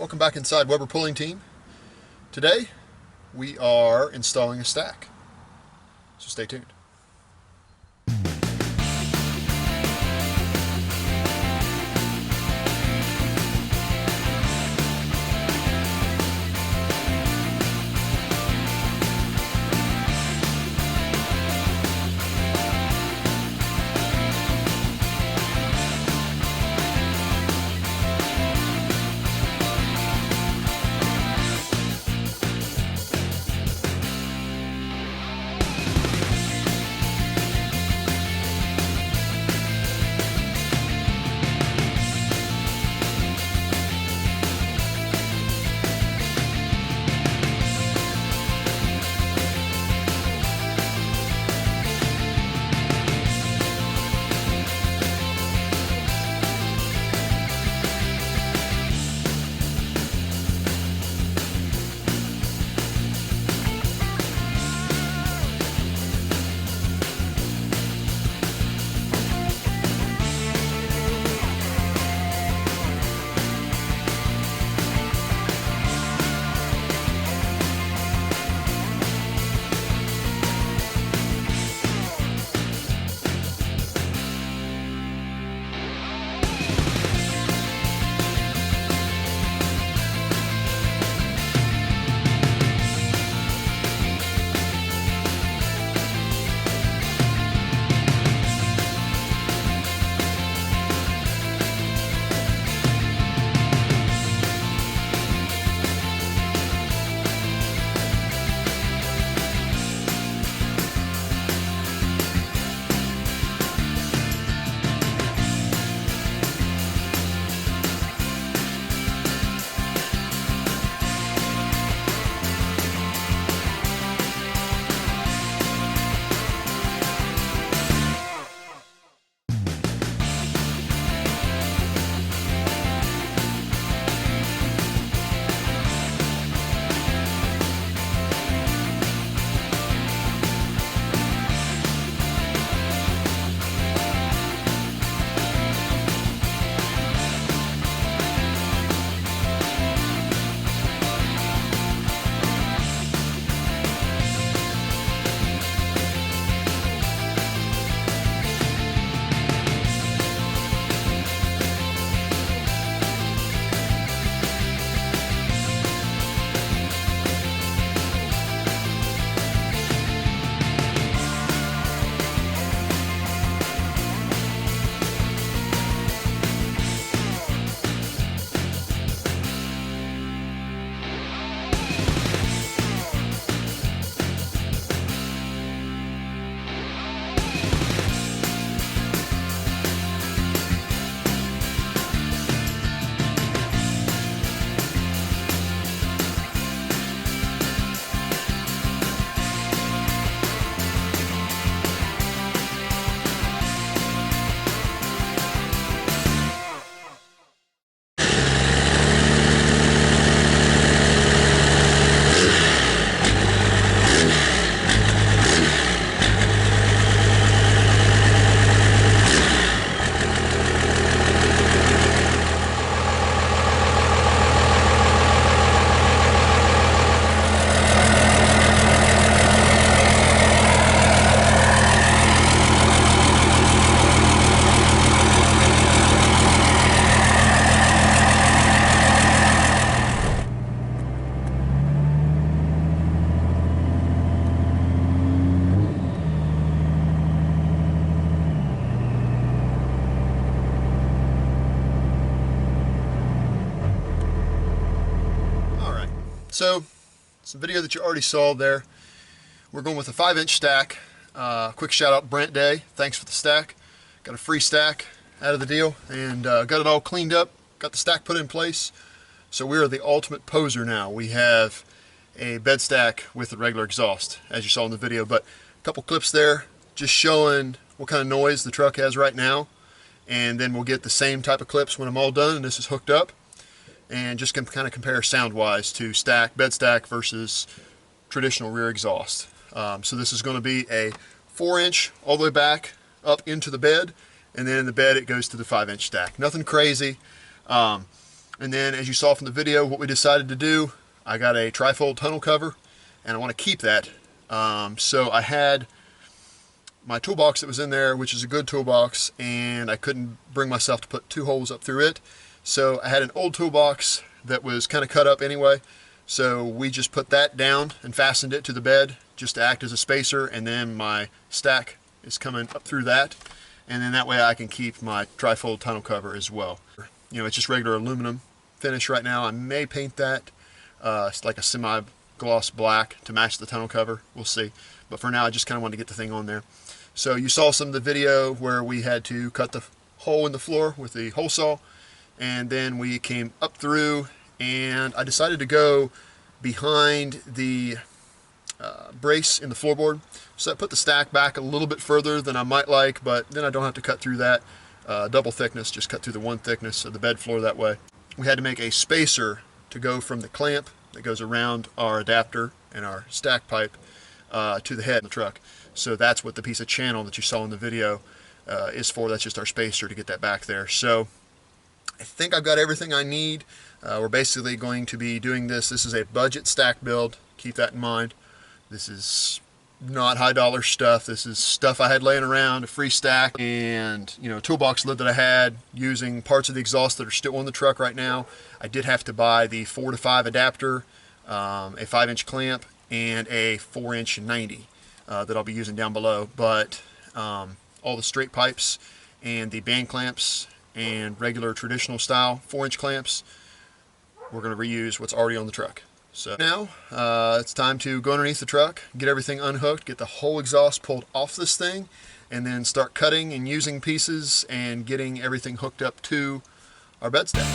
Welcome back inside Weber Pulling Team. Today we are installing a stack, so stay tuned. So, it's a video that you already saw there. We're going with a 5-inch stack. Quick shout out Brent Day. Thanks for the stack. Got a free stack out of the deal and got it all cleaned up. Got the stack put in place. So we are the ultimate poser now. We have a bed stack with a regular exhaust, as you saw in the video. But a couple clips there just showing what kind of noise the truck has right now. And then we'll get the same type of clips when I'm all done and this is hooked up. And just can kind of compare sound-wise to bed stack versus traditional rear exhaust. So this is going to be a 4-inch all the way back up into the bed, and then in the bed it goes to the 5-inch stack. Nothing crazy. And then as you saw from the video, what we decided to do, I got a trifold tunnel cover and I want to keep that. So I had my toolbox that was in there, which is a good toolbox, and I couldn't bring myself to put 2 holes up through it. So I had an old toolbox that was kind of cut up anyway. So we just put that down and fastened it to the bed just to act as a spacer, and then my stack is coming up through that. And then that way I can keep my trifold tunnel cover as well. You know, it's just regular aluminum finish right now. I may paint that it's like a semi-gloss black to match the tunnel cover. We'll see. But for now, I just kind of wanted to get the thing on there. So you saw some of the video where we had to cut the hole in the floor with the hole saw. And then we came up through, and I decided to go behind the brace in the floorboard. So I put the stack back a little bit further than I might like, but then I don't have to cut through that double thickness, just cut through the 1 thickness of the bed floor that way. We had to make a spacer to go from the clamp that goes around our adapter and our stack pipe to the head of the truck. So that's what the piece of channel that you saw in the video is for. That's just our spacer to get that back there. So I think I've got everything I need. We're basically going to be doing this. This is a budget stack build. Keep that in mind. This is not high dollar stuff. This is stuff I had laying around, a free stack, and you know, a toolbox lid that I had, using parts of the exhaust that are still on the truck right now. I did have to buy the 4 to 5 adapter, a 5-inch clamp, and a 4-inch 90 that I'll be using down below. But all the straight pipes and the band clamps and regular traditional style 4-inch clamps, we're going to reuse what's already on the truck. So now it's time to go underneath the truck, get everything unhooked, get the whole exhaust pulled off this thing, and then start cutting and using pieces and getting everything hooked up to our bed stack.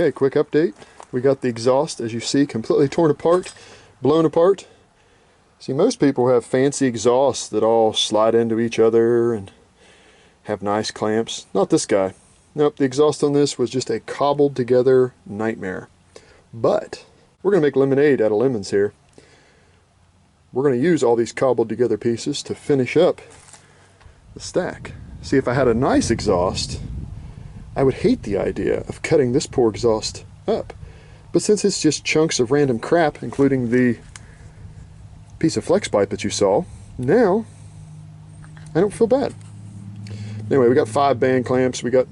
Okay, quick update. We got the exhaust, as you see, completely torn apart, blown apart. See, most people have fancy exhausts that all slide into each other and have nice clamps. Not this guy. Nope, the exhaust on this was just a cobbled together nightmare. But we're going to make lemonade out of lemons here. We're going to use all these cobbled together pieces to finish up the stack. See, if I had a nice exhaust, I would hate the idea of cutting this poor exhaust up. But since it's just chunks of random crap, including the piece of flex pipe that you saw, now I don't feel bad. Anyway, we got 5 band clamps. We got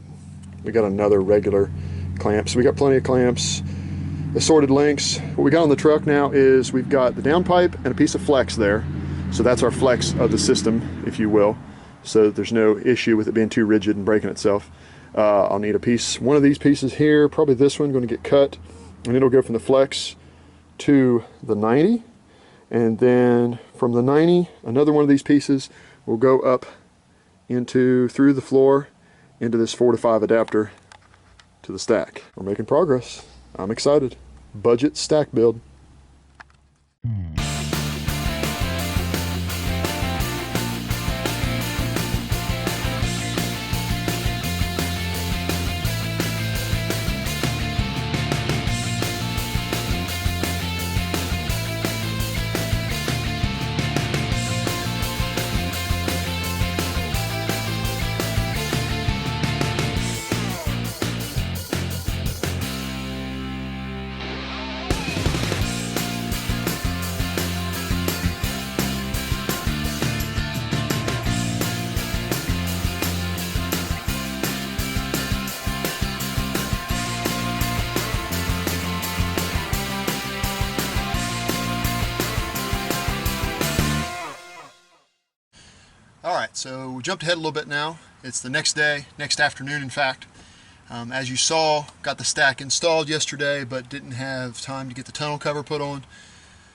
another regular clamp. So we got plenty of clamps, assorted lengths. What we got on the truck now is we've got the downpipe and a piece of flex there. So that's our flex of the system, if you will. So there's no issue with it being too rigid and breaking itself. I'll need one of these pieces here, probably this one, going to get cut, and it'll go from the flex to the 90, and then from the 90, another one of these pieces will go up through the floor into this 4 to 5 adapter to the stack. We're making progress. I'm excited. Budget stack build. Alright, so we jumped ahead a little bit now. It's the next day, next afternoon in fact. As you saw, got the stack installed yesterday, but didn't have time to get the tonneau cover put on.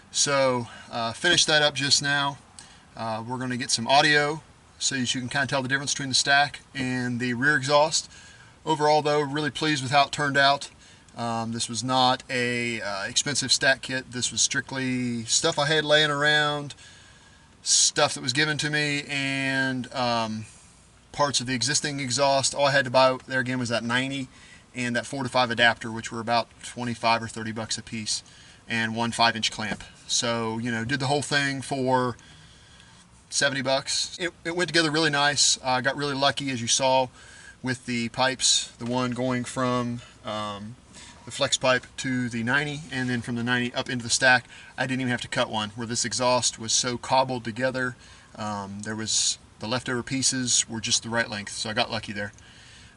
So finished that up just now. We're going to get some audio so you can kind of tell the difference between the stack and the rear exhaust. Overall though, really pleased with how it turned out. This was not a expensive stack kit. This was strictly stuff I had laying around, stuff that was given to me, and parts of the existing exhaust. All I had to buy there again was that 90 and that 4 to 5 adapter, which were about 25 or 30 bucks a piece, and one 5-inch clamp. So, you know, did the whole thing for 70 bucks. It went together really nice. I got really lucky, as you saw, with the pipes. The one going from the flex pipe to the 90, and then from the 90 up into the stack. I didn't even have to cut one, where this exhaust was so cobbled together. The leftover pieces were just the right length, so I got lucky there.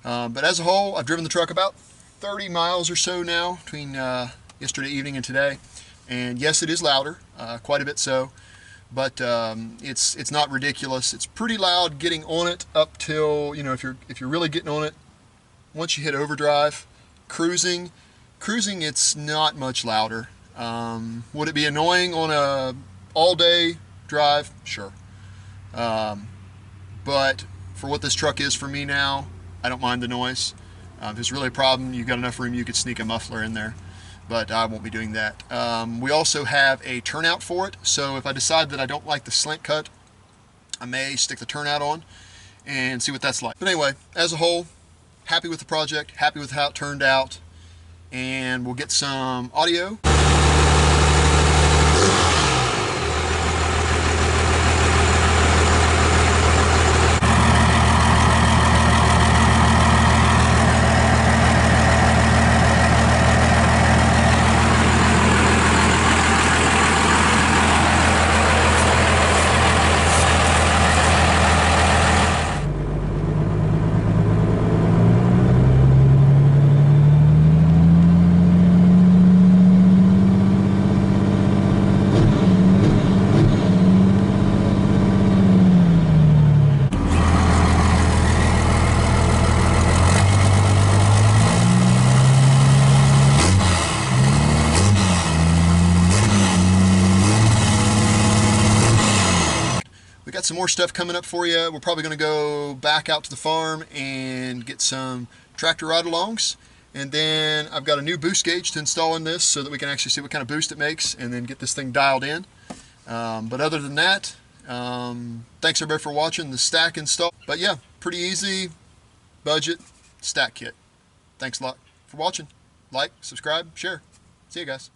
But as a whole, I've driven the truck about 30 miles or so now between yesterday evening and today. And yes, it is louder, quite a bit so, but it's not ridiculous. It's pretty loud getting on it up till, you know, if you're really getting on it. Once you hit overdrive, cruising, it's not much louder. Would it be annoying on a all-day drive? Sure. But for what this truck is for me now, I don't mind the noise. If it's really a problem, you've got enough room, you could sneak a muffler in there, but I won't be doing that. We also have a turnout for it, so if I decide that I don't like the slant cut, I may stick the turnout on and see what that's like. But anyway, as a whole, happy with the project, happy with how it turned out, and we'll get some audio. We got some more stuff coming up for you. We're probably going to go back out to the farm and get some tractor ride-alongs. And then I've got a new boost gauge to install in this so that we can actually see what kind of boost it makes and then get this thing dialed in. But other than that, thanks everybody for watching the stack install. But yeah, pretty easy, budget stack kit. Thanks a lot for watching. Like, subscribe, share. See you guys.